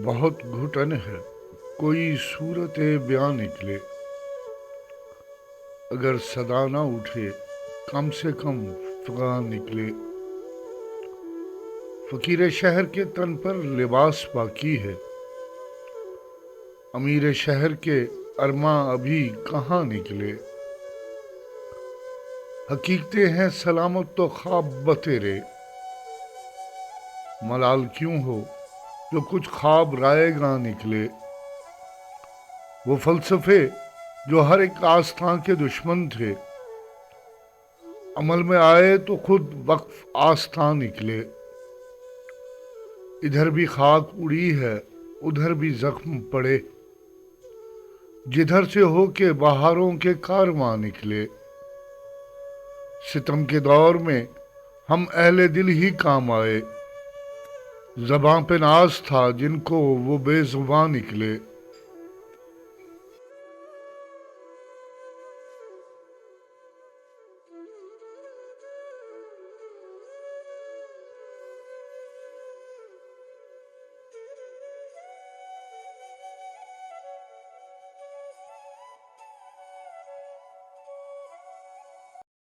بہت گھٹن ہے کوئی صورت بیاں نکلے، اگر صدا نہ اٹھے کم سے کم فغاں نکلے۔ فقیر شہر کے تن پر لباس باقی ہے، امیر شہر کے ارماں ابھی کہاں نکلے۔ حقیقتیں ہیں سلامت تو خواب بتیرے، ملال کیوں ہو جو کچھ خواب رائے گاں نکلے۔ وہ فلسفے جو ہر ایک آستھان کے دشمن تھے، عمل میں آئے تو خود وقف آستھان نکلے۔ ادھر بھی خاک اڑی ہے ادھر بھی زخم پڑے، جدھر سے ہو کے بہاروں کے کارواں نکلے۔ ستم کے دور میں ہم اہل دل ہی کام آئے، زباں پہ ناز تھا جن کو وہ بے زباں نکلے۔